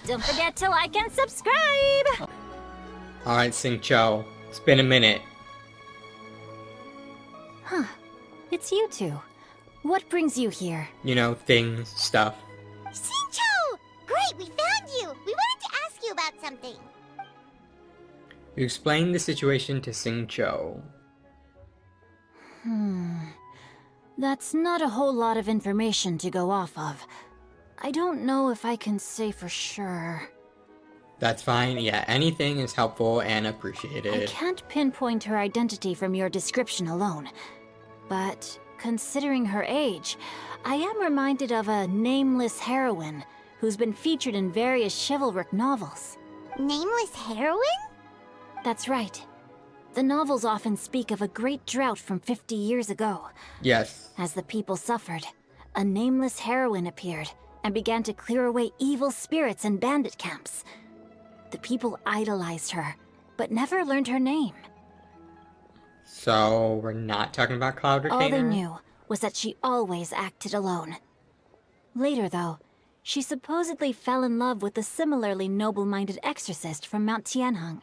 Don't forget to like and subscribe! Alright, Singcho. It's been a minute. Huh. It's you two. What brings you here? You know, things, stuff. Shincho! Great, we found you! We wanted to ask you about something. You explained the situation to Singcho. That's not a whole lot of information to go off of. I don't know if I can say for sure. That's fine, yeah, anything is helpful and I appreciated. can't pinpoint her identity from your description alone. But considering her age, I am reminded of a nameless heroine who's been featured in various chivalric novels. Nameless heroine? That's right. The novels often speak of a great drought from 50 years ago. Yes. As the people suffered, a nameless heroine appeared and began to clear away evil spirits and bandit camps. The people idolized her, but never learned her name. So, we're not talking about Cloud Retainer? All they knew was that she always acted alone. Later, though, she supposedly fell in love with a similarly noble-minded exorcist from Mount Tianheng.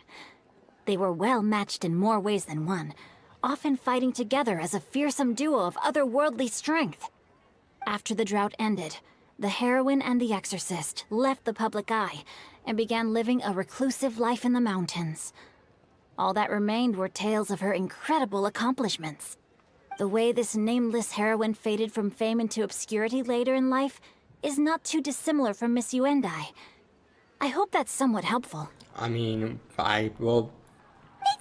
They were well matched in more ways than one, often fighting together as a fearsome duo of otherworldly strength. After the drought ended, the heroine and the exorcist left the public eye and began living a reclusive life in the mountains. All that remained were tales of her incredible accomplishments. The way this nameless heroine faded from fame into obscurity later in life is not too dissimilar from Miss Yuendai. I hope that's somewhat helpful. I mean, we'll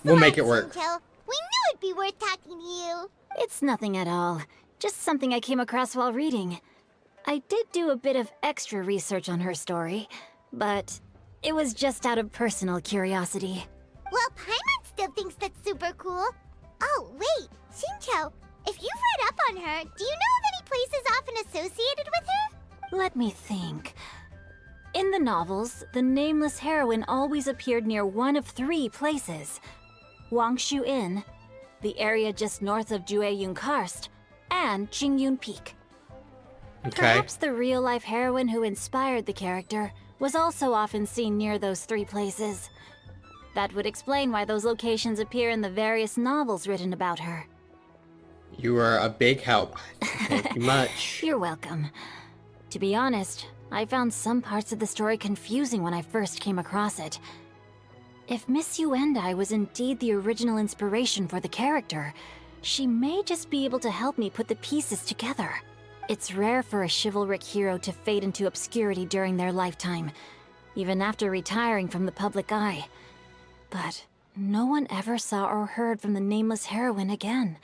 make it work. Shincho. We knew it'd be worth talking to you. It's nothing at all. Just something I came across while reading. I did do a bit of extra research on her story, but it was just out of personal curiosity. Well, Paimon still thinks that's super cool. Oh, wait, Shincho, if you've read up on her, do you know of any places often associated with her? Let me think. In the novels, the nameless heroine always appeared near one of three places. Wangshu Inn, the area just north of Jueyun Karst, and Jingyun Peak. Okay. Perhaps the real-life heroine who inspired the character was also often seen near those three places. That would explain why those locations appear in the various novels written about her. You were a big help. Thank you much. You're welcome. To be honest, I found some parts of the story confusing when I first came across it. If Miss Yuendai was indeed the original inspiration for the character, she may just be able to help me put the pieces together. It's rare for a chivalric hero to fade into obscurity during their lifetime, even after retiring from the public eye. But no one ever saw or heard from the nameless heroine again.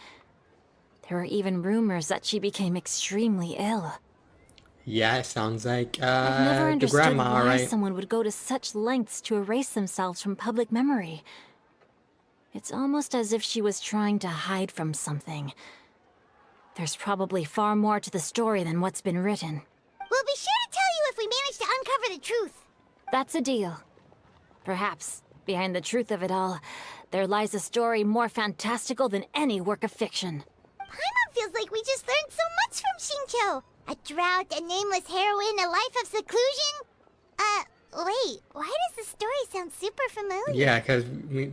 There were even rumors that she became extremely ill. Yeah, it sounds like, I've never the understood grandma, why right? someone would go to such lengths to erase themselves from public memory. It's almost as if she was trying to hide from something. There's probably far more to the story than what's been written. We'll be sure to tell you if we manage to uncover the truth. That's a deal. Perhaps, behind the truth of it all, there lies a story more fantastical than any work of fiction. Paimon feels like we just learned so much from Shincho. A drought, a nameless heroine, a life of seclusion. Wait, why does the story sound super familiar? Yeah, because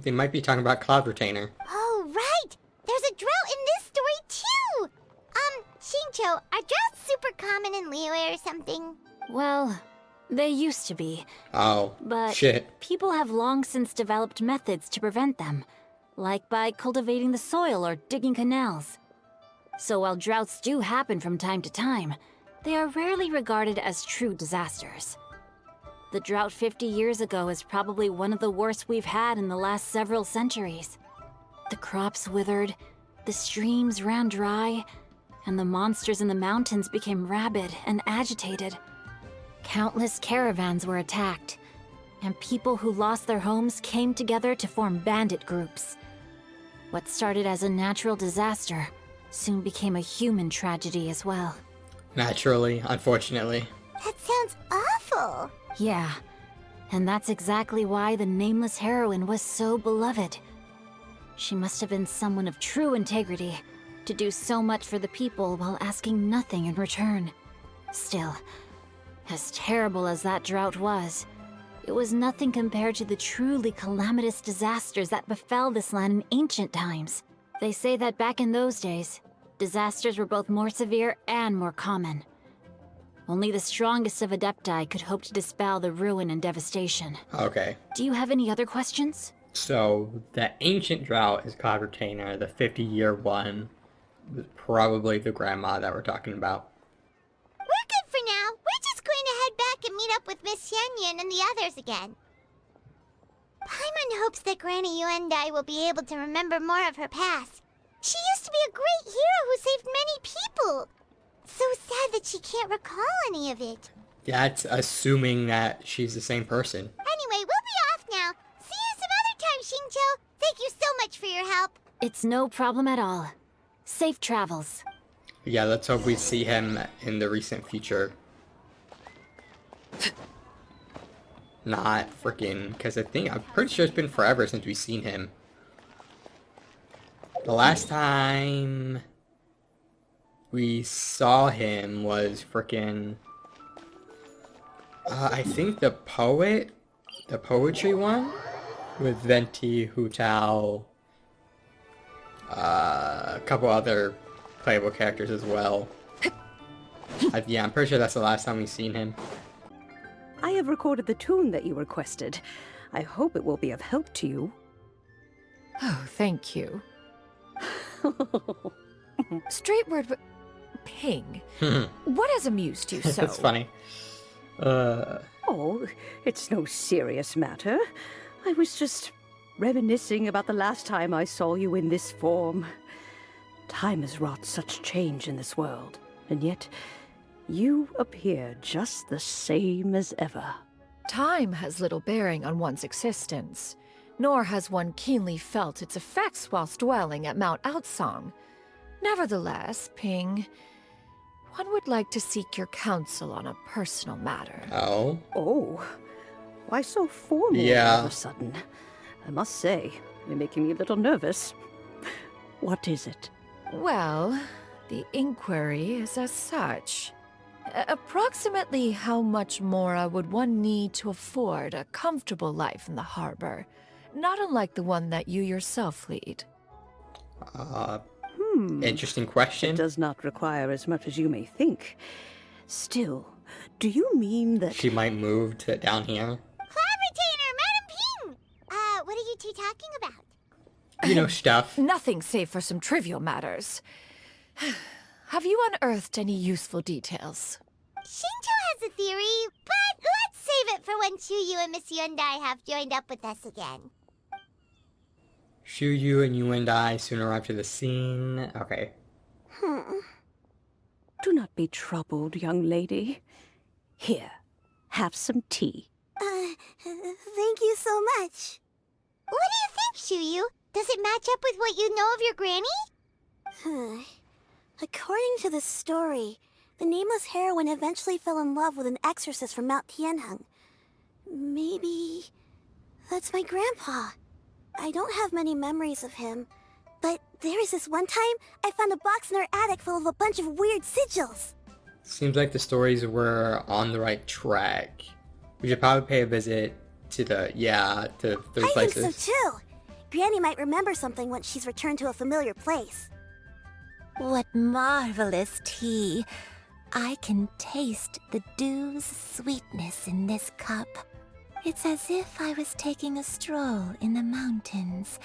they might be talking about Cloud Retainer. Oh, right! There's a drought in this story, too! Shincho, are droughts super common in Liyue or something? Well, they used to be, Oh, but shit. people have long since developed methods to prevent them, like by cultivating the soil or digging canals. So while droughts do happen from time to time, they are rarely regarded as true disasters. The drought 50 years ago is probably one of the worst we've had in the last several centuries. The crops withered, the streams ran dry, and the monsters in the mountains became rabid and agitated. Countless caravans were attacked, and people who lost their homes came together to form bandit groups. What started as a natural disaster soon became a human tragedy as well. Naturally, unfortunately. That sounds awful. Yeah, and that's exactly why the nameless heroine was so beloved. She must have been someone of true integrity, to do so much for the people while asking nothing in return. Still, as terrible as that drought was, It was nothing compared to the truly calamitous disasters that befell this land in ancient times. They say that back in those days, disasters were both more severe and more common. Only the strongest of Adepti could hope to dispel the ruin and devastation. Okay. Do you have any other questions? So, the ancient drought is cloud retainer. The 50-year one was probably the grandma that we're talking about. We're good for now. We're just going to head back and meet up with Miss Xianyun and the others again. Paimon hopes that Granny Yuendai will be able to remember more of her past. She used to be a great hero who saved many people. So sad that she can't recall any of it. That's assuming that she's the same person. Anyway, we'll be off now. See you some other time, Xingqiu. Thank you so much for your help. It's no problem at all. Safe travels. Yeah, let's hope we see him in the recent future. Not freaking, because I'm pretty sure it's been forever since we've seen him. The last time we saw him was freaking, I think the poetry one, with Venti, Hu Tao, a couple other playable characters as well. Yeah, I'm pretty sure that's the last time we've seen him. I have recorded the tune that you requested. I hope it will be of help to you. Oh, thank you. Straight word, but Ping. What has amused you so? That's funny. Oh, it's no serious matter. I was just reminiscing about the last time I saw you in this form. Time has wrought such change in this world, and yet you appear just the same as ever. Time has little bearing on one's existence, nor has one keenly felt its effects whilst dwelling at Mount Outsong. Nevertheless, Ping, one would like to seek your counsel on a personal matter. Oh? Oh, why so formal all of a sudden? I must say, you're making me a little nervous. What is it? Well, the inquiry is as such. Approximately how much more would one need to afford a comfortable life in the harbor, not unlike the one that you yourself lead? Interesting question. It does not require as much as you may think. Still, do you mean that... She might move to down here. Cloud Retainer, Madam Ping! What are you two talking about? You know, stuff. Nothing save for some trivial matters. Have you unearthed any useful details? Xingqiu has a theory, but let's save it for when Shuyu and Miss Yuendai have joined up with us again. Shuyu and you and I soon arrive to the scene. Okay. Do not be troubled, young lady. Here, have some tea. Thank you so much. What do you think, Shuyu? Does it match up with what you know of your granny? According to the story, the nameless heroine eventually fell in love with an exorcist from Mount Tianheng. Maybe that's my grandpa. I don't have many memories of him, but there was this one time I found a box in our attic full of a bunch of weird sigils. Seems like the stories were on the right track. We should probably pay a visit to the three places. I think so too. Granny might remember something once she's returned to a familiar place. What marvelous tea. I can taste the dew's sweetness in this cup. It's as if I was taking a stroll in the mountains,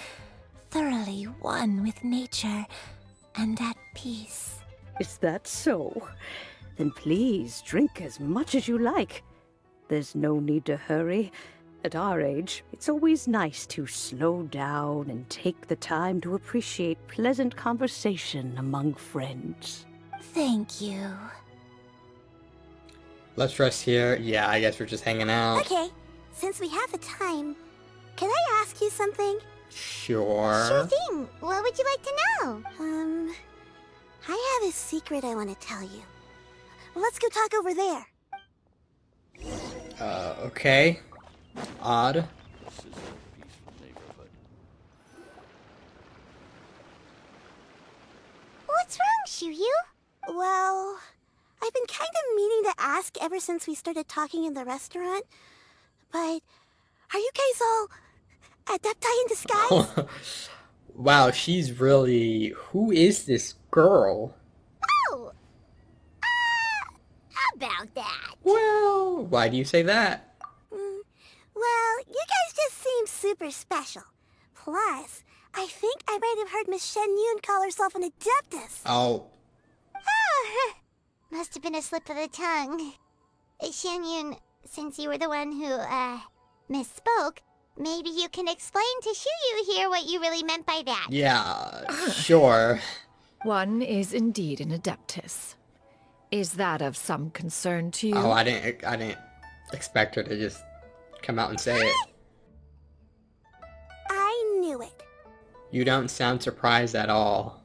thoroughly one with nature and at peace. Is that so? Then please drink as much as you like. There's no need to hurry. At our age, it's always nice to slow down and take the time to appreciate pleasant conversation among friends. Thank you. Let's rest here. Yeah, I guess we're just hanging out. Okay, since we have the time, can I ask you something? Sure. Sure thing. What would you like to know? I have a secret I want to tell you. Let's go talk over there. Okay. Odd. What's wrong, Shuyu? Well, I've been kind of meaning to ask ever since we started talking in the restaurant, but Adepti in disguise? Wow, she's really... Who is this girl? Oh, about that. Well, why do you say that? Well, you guys just seem super special. Plus, I think I might have heard Miss Xianyun call herself an Adeptus. Oh, Must have been a slip of the tongue. Xianyun, since you were the one who, misspoke, maybe you can explain to Shuyu here what you really meant by that. yeah, sure. One is indeed an adeptus. Is that of some concern to you? Oh, I didn't expect her to just come out and say it. I knew it. You don't sound surprised at all.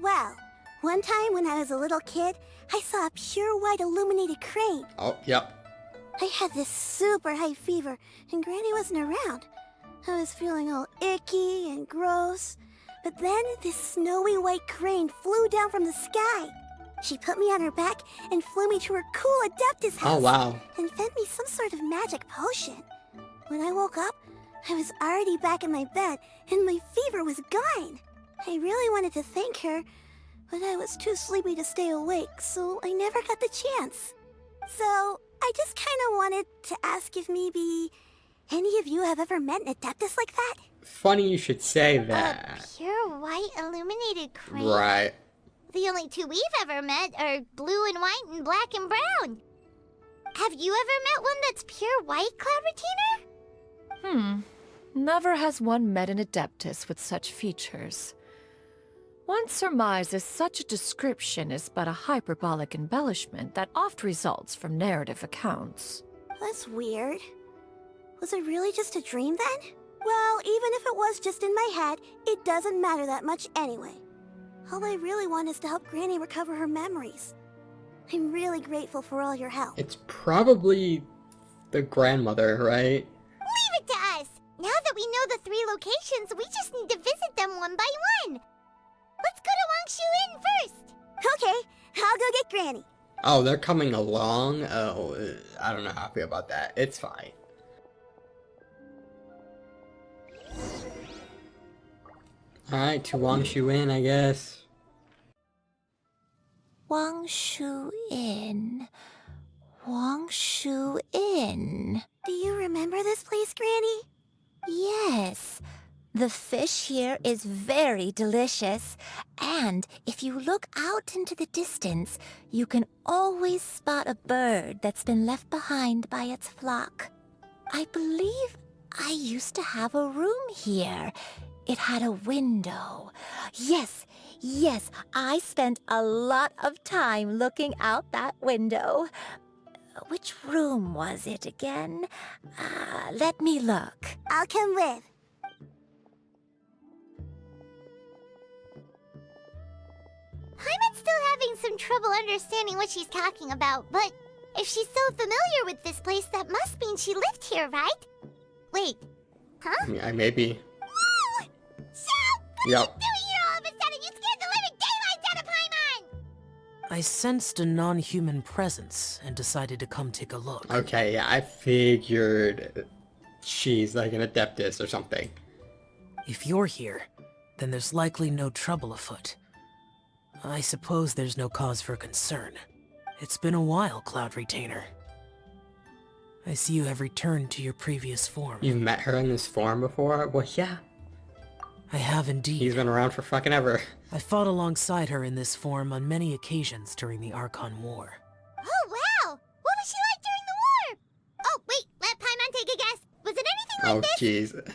Well, one time when I was a little kid, I saw a pure white illuminated crane. Oh, yep. I had this super high fever, and Granny wasn't around. I was feeling all icky and gross. But then this snowy white crane flew down from the sky. She put me on her back and flew me to her cool Adeptus house. Oh, wow. And fed me some sort of magic potion. When I woke up, I was already back in my bed, and my fever was gone. I really wanted to thank her, but I was too sleepy to stay awake, so I never got the chance. So, I just kind of wanted to ask if maybe any of you have ever met an Adeptus like that? Funny you should say A that. pure white illuminated crane? Right. The only two we've ever met are blue and white and black and brown. Have you ever met one that's pure white, Cloud Retainer? Never has one met an adeptus with such features. One surmises such a description is but a hyperbolic embellishment that oft results from narrative accounts. That's weird. Was it really just a dream then? Well, even if it was just in my head, it doesn't matter that much anyway. All I really want is to help Granny recover her memories. I'm really grateful for all your help. It's probably the grandmother, right? Leave it to us! Now that we know the 3 locations, we just need to visit them one by one. Let's go to Wangshu Inn first. Okay, I'll go get Granny. Oh, they're coming along? Oh, I don't know how I feel about that. It's fine. Alright, to Wangshu Inn, I guess. Wangshu Inn. Wangshu Inn. Do you remember this place, Granny? Yes. The fish here is very delicious, and if you look out into the distance, you can always spot a bird that's been left behind by its flock. I believe I used to have a room here. It had a window. Yes, I spent a lot of time looking out that window. Which room was it again? Let me look. I'll come with. Paimon's still having some trouble understanding what she's talking about, but if she's so familiar with this place, that must mean she lived here, right? Wait, huh? Yeah, maybe. Whoa! Shao! What Yep. are you doing here all of a sudden? You scared the living daylights out of Paimon! I sensed a non-human presence and decided to come take a look. Okay, yeah, I figured she's like an adeptus or something. If you're here, then there's likely no trouble afoot. I suppose there's no cause for concern. It's been a while, Cloud Retainer. I see you have returned to your previous form. You've met her in this form before? Well, yeah. I have indeed. He's been around for fucking ever. I fought alongside her in this form on many occasions during the Archon War. Oh, wow! What was she like during the war? Oh, wait, let Paimon take a guess. Was it anything like Oh, jeez.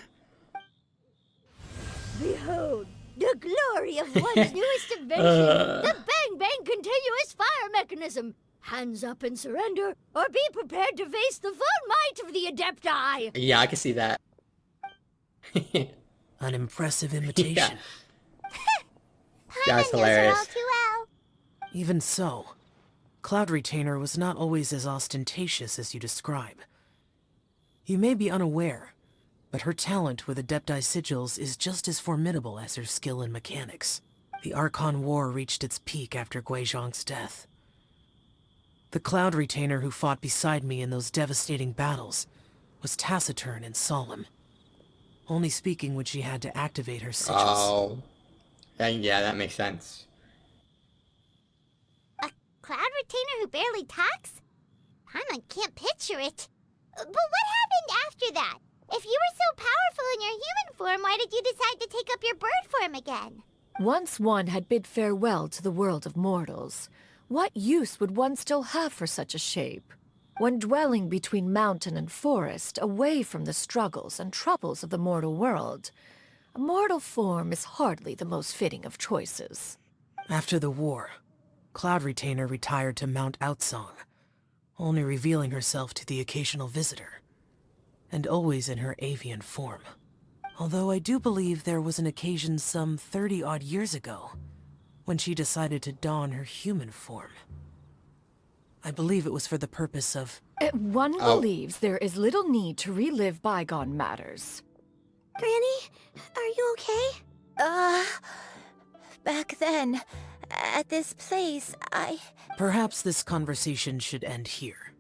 Behold, the glory of one's newest invention, the Bang Bang Continuous Fire Mechanism. Hands up and surrender, or be prepared to face the full might of the Adepti. Yeah, I can see that. An impressive imitation. Yeah, it's Paimon knows her all hilarious. too well. Even so, Cloud Retainer was not always as ostentatious as you describe. You may be unaware, but her talent with Adepti sigils is just as formidable as her skill in mechanics. The Archon War reached its peak after Guizhong's death. The Cloud Retainer who fought beside me in those devastating battles was taciturn and solemn. only speaking when she had to activate her sigils. Oh. Yeah, that makes sense. A cloud retainer who barely talks? Paimon can't picture it. But what happened after that? If you were so powerful in your human form, why did you decide to take up your bird form again? Once one had bid farewell to the world of mortals, what use would one still have for such a shape? When dwelling between mountain and forest, away from the struggles and troubles of the mortal world, a mortal form is hardly the most fitting of choices. After the war, Cloud Retainer retired to Mount Outsong, only revealing herself to the occasional visitor, and always in her avian form. Although I do believe there was an occasion some 30-odd years ago, when she decided to don her human form. I believe it was for the purpose of... One believes there is little need to relive bygone matters. Granny, are you okay? Back then, at this place, Perhaps this conversation should end here.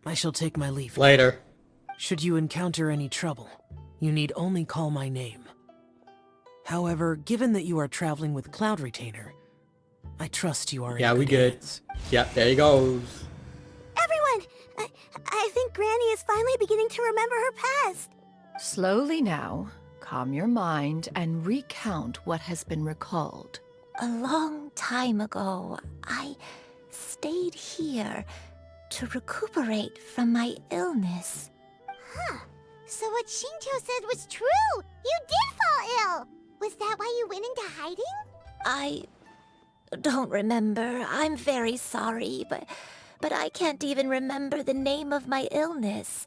I shall take my leave. Later. Should you encounter any trouble, you need only call my name. However, given that you are traveling with Cloud Retainer, I trust you are in We good good. hands. Yep, there he goes. Everyone! I think Granny is finally beginning to remember her past. Slowly now, calm your mind and recount what has been recalled. A long time ago, I stayed here to recuperate from my illness. Huh. So what Shinto said was true! You did fall ill! Was that why you went into hiding? I don't remember. I'm very sorry, but I can't even remember the name of my illness.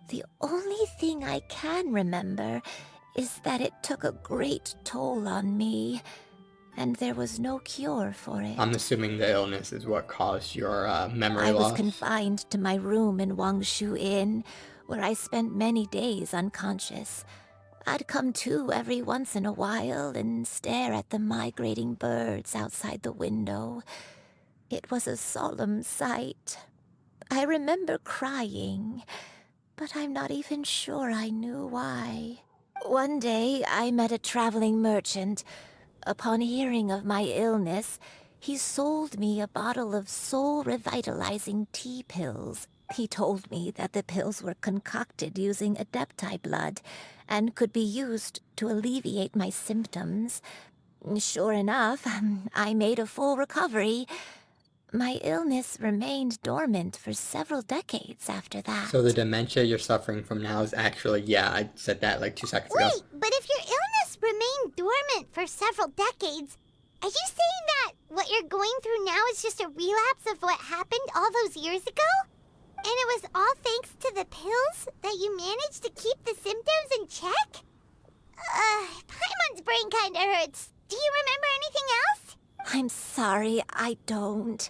The only thing I can remember is that it took a great toll on me, and there was no cure for it. I'm assuming the illness is what caused your memory I loss. was confined to my room in Wangshu Inn, where I spent many days unconscious. I'd come to every once in a while and stare at the migrating birds outside the window. It was a solemn sight. I remember crying, but I'm not even sure I knew why. One day, I met a traveling merchant. Upon hearing of my illness, he sold me a bottle of soul-revitalizing tea pills. He told me that the pills were concocted using Adepti blood and could be used to alleviate my symptoms. Sure enough, I made a full recovery. My illness remained dormant for several decades after that. So the dementia you're suffering from now is actually, I said that like 2 seconds ago. Wait, but if your illness remained dormant for several decades, are you saying that what you're going through now is just a relapse of what happened all those years ago? And it was all thanks to the pills that you managed to keep the symptoms in check? Paimon's brain kinda hurts. Do you remember anything else? I'm sorry, I don't.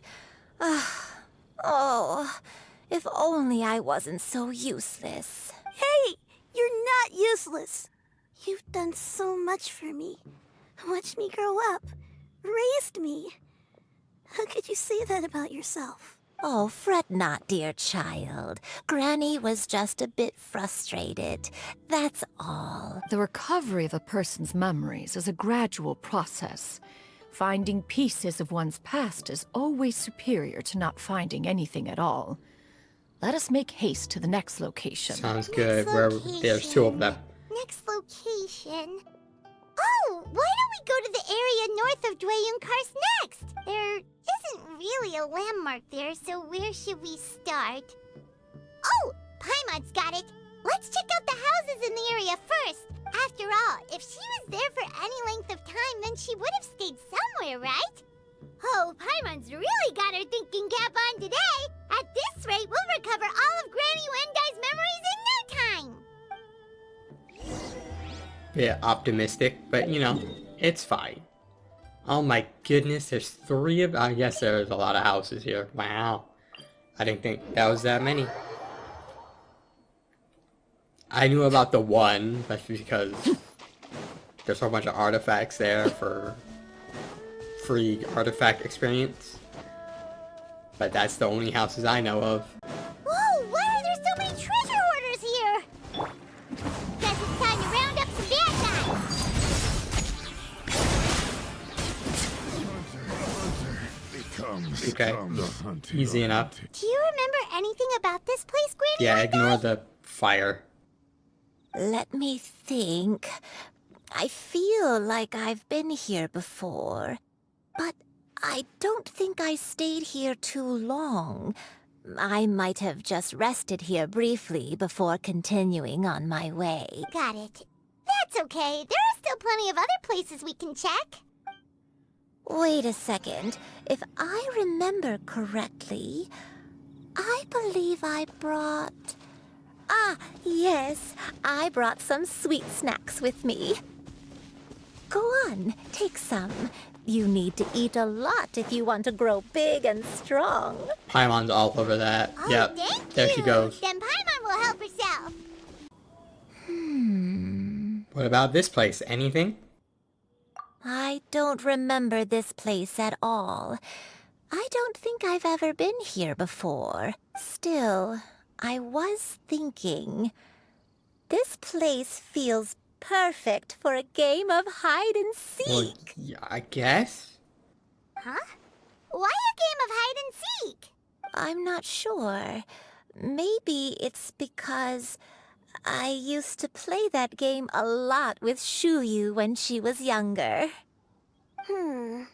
Oh, if only I wasn't so useless. Hey, you're not useless. You've done so much for me. Watched me grow up. Raised me. How could you say that about yourself? Oh, fret not, dear child. Granny was just a bit frustrated. That's all. The recovery of a person's memories is a gradual process. Finding pieces of one's past is always superior to not finding anything at all. Let us make haste to the next location. Sounds good. Where there's 2 of them. Next location. Oh, why don't we go to the area north of Dwayun Karst next? There isn't really a landmark there, so where should we start? Oh, Paimon's got it. Let's check out the houses in the area first. After all, if she was there for any length of time, then she would have stayed somewhere, right? Oh, Paimon's really got her thinking cap on today. At this rate, we'll recover all of Granny Wendai's memories in no time. Bit optimistic, but it's fine. Oh my goodness, there's 3 of... I guess there's a lot of houses here. Wow. I didn't think that was that many. I knew about the one, that's because there's a whole bunch of artifacts there for free artifact experience. But that's the only houses I know of. Whoa, why are there so many treasure hoarders here? Guess it's time to round okay. Easy enough. Do you remember anything about this place, Granny? Yeah, ignore the fire. Let me think. I feel like I've been here before, but I don't think I stayed here too long. I might have just rested here briefly before continuing on my way. Got it. That's okay. There are still plenty of other places we can check. Wait a second. If I remember correctly, I believe I brought... Ah, yes. I brought some sweet snacks with me. Go on, take some. You need to eat a lot if you want to grow big and strong. Paimon's all over that. Oh, Yep, thank there you. she goes. Then Paimon will help herself. What about this place? Anything? I don't remember this place at all. I don't think I've ever been here before. Still, I was thinking, this place feels perfect for a game of hide and seek. Well, yeah, I guess. Huh? Why a game of hide and seek? I'm not sure. Maybe it's because I used to play that game a lot with Shuyu when she was younger. I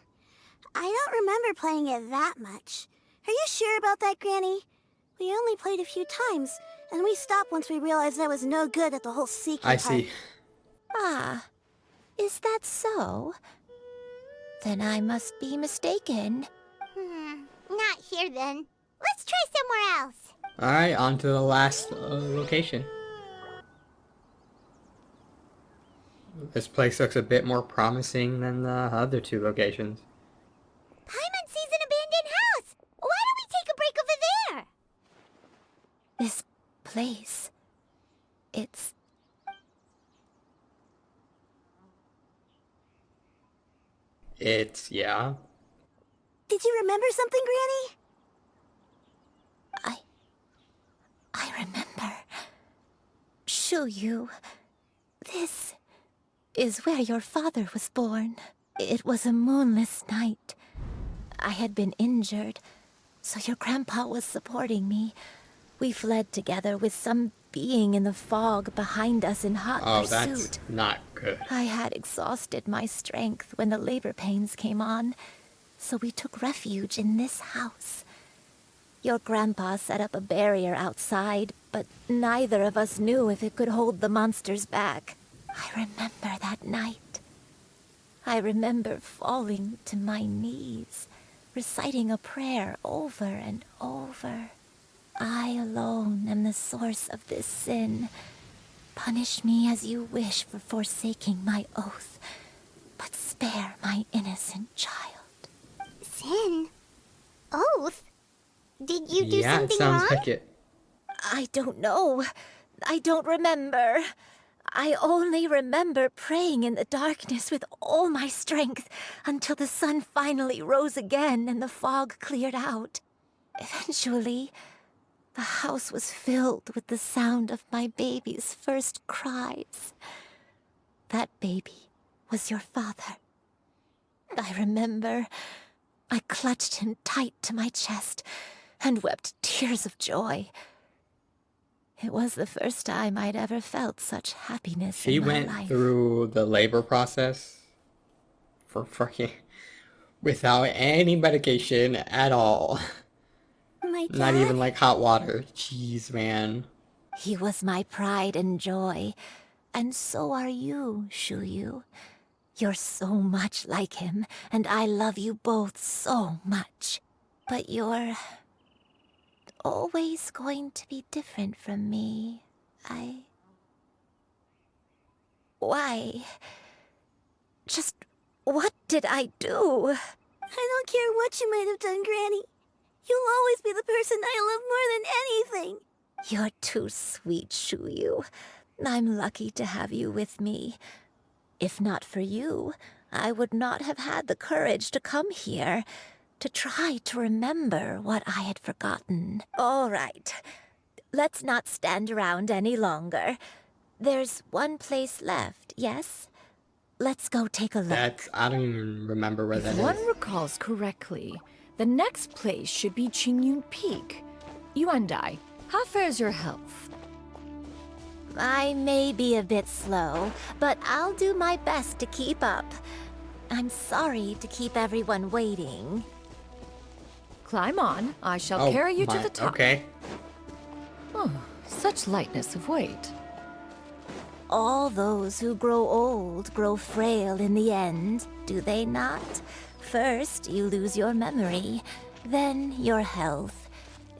don't remember playing it that much. Are you sure about that, Granny? We only played a few times, and we stopped once we realized I was no good at the whole seeking I part. see. Ah, is that so? Then I must be mistaken. Not here then. Let's try somewhere else. Alright, on to the last location. This place looks a bit more promising than the other two locations. Paimon sees an abandoned house. Why don't we take a break over there? This place. Yeah. Did you remember something, Granny? I remember. Shuyu, this is where your father was born. It was a moonless night. I had been injured, so your grandpa was supporting me. We fled together with some being in the fog behind us in hot Oh, pursuit. that's not good. I had exhausted my strength when the labor pains came on, so we took refuge in this house. Your grandpa set up a barrier outside, but neither of us knew if it could hold the monsters back. I remember that night. I remember falling to my knees, reciting a prayer over and over. I alone am the source of this sin. Punish me as you wish for forsaking my oath, but spare my innocent child. Sin? Oath? Did you do Yeah, it something sounds wrong? like it. I don't know. I don't remember. I only remember praying in the darkness with all my strength until the sun finally rose again and the fog cleared out. Eventually, the house was filled with the sound of my baby's first cries. That baby was your father. I remember I clutched him tight to my chest and wept tears of joy. It was the first time I'd ever felt such happiness She in my went life. through the labor process for fucking without any medication at all. My dad? Not even like hot water. Jeez, man. He was my pride and joy, and so are you, Shuyu. You're so much like him, and I love you both so much. But you're always going to be different from me. Why? Just what did I do? I don't care what you might have done, Granny. You'll always be the person I love more than anything. You're too sweet, Shuyu. I'm lucky to have you with me. If not for you, I would not have had the courage to come here, to try to remember what I had forgotten. All right, let's not stand around any longer. There's one place left, yes? Let's go take a look. I don't even remember where that If one is. recalls correctly, The next place should be Xianyun Peak. Yuandai, how fares your health? I may be a bit slow, but I'll do my best to keep up. I'm sorry to keep everyone waiting. Climb on. I shall carry you to the top. Okay. Oh, such lightness of weight. All those who grow old grow frail in the end, do they not? First, you lose your memory, then your health.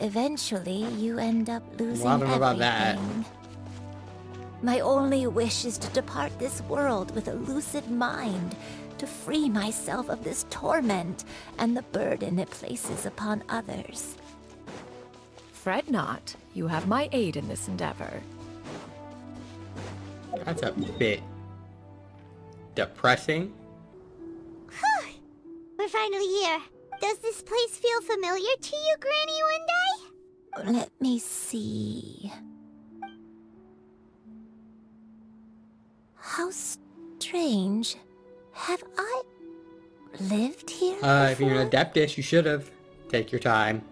Eventually, you end up losing Well, I don't know about everything. that. My only wish is to depart this world with a lucid mind, to free myself of this torment and the burden it places upon others. Fret not. You have my aid in this endeavor. That's a bit depressing. We're finally here. Does this place feel familiar to you, Granny Yuandai? Let me see. How strange. Have I lived here If you're before? an Adeptus, you should have. Take your time.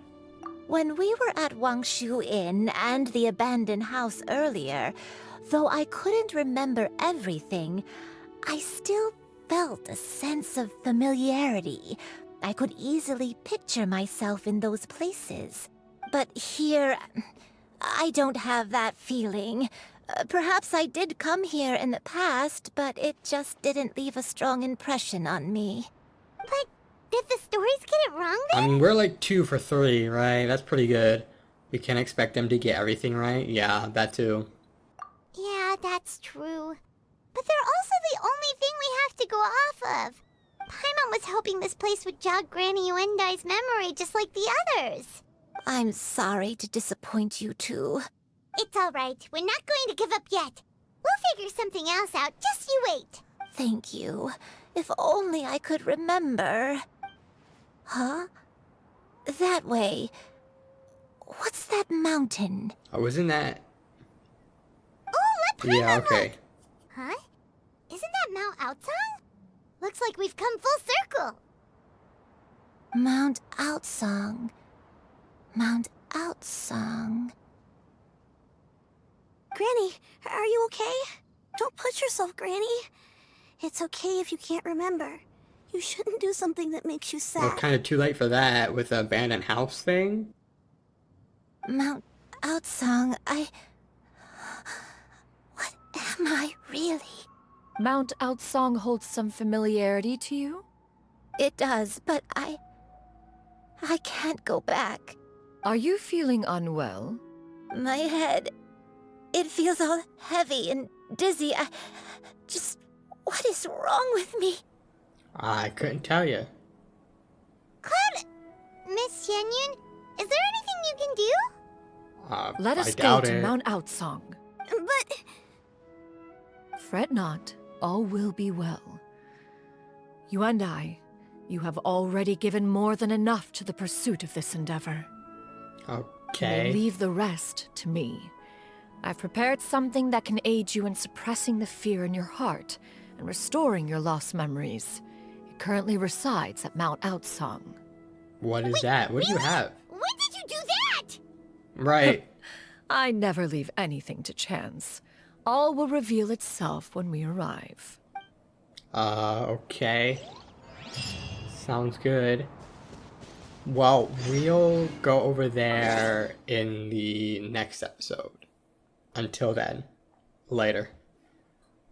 When we were at Wangshu Inn and the abandoned house earlier, though I couldn't remember everything, I still felt a sense of familiarity. I could easily picture myself in those places. But here, I don't have that feeling. Perhaps I did come here in the past, but it just didn't leave a strong impression on me. But did the stories get it wrong then? I mean, we're like 2 for 3, right? That's pretty good. We can't expect them to get everything right. Yeah, that too. Yeah, that's true. But they're also the only thing we have to go off of. Paimon was hoping this place would jog Granny Yuandai's memory just like the others. I'm sorry to disappoint you too. It's all right. We're not going to give up yet. We'll figure something else out. Just you wait. Thank you. If only I could remember. Huh? That way. What's that mountain? Oh, isn't that... Oh, let Paimon Yeah, okay. look. Huh? Isn't that Mount Outsong? Looks like we've come full circle. Mount Outsong. Mount Outsong. Granny, are you okay? Don't push yourself, Granny. It's okay if you can't remember. You shouldn't do something that makes you sad. Well, kind of too late for that with the abandoned house thing. Mount Outsong, What am I really? Mount Outsong holds some familiarity to you? It does, but I can't go back. Are you feeling unwell? My head, it feels all heavy and dizzy. What is wrong with me? I couldn't tell you. Cloud, Miss Xianyun, is there anything you can do? Let I us go doubt to it. Mount Outsong. But Fret not, all will be well. You and I, you have already given more than enough to the pursuit of this endeavor. Okay. Leave the rest to me. I've prepared something that can aid you in suppressing the fear in your heart and restoring your lost memories. It currently resides at Mount Outsong. What is that? What do you have? when did you do that? Right. I never leave anything to chance. All will reveal itself when we arrive. Okay. Sounds good. Well, we'll go over there in the next episode. Until then, later.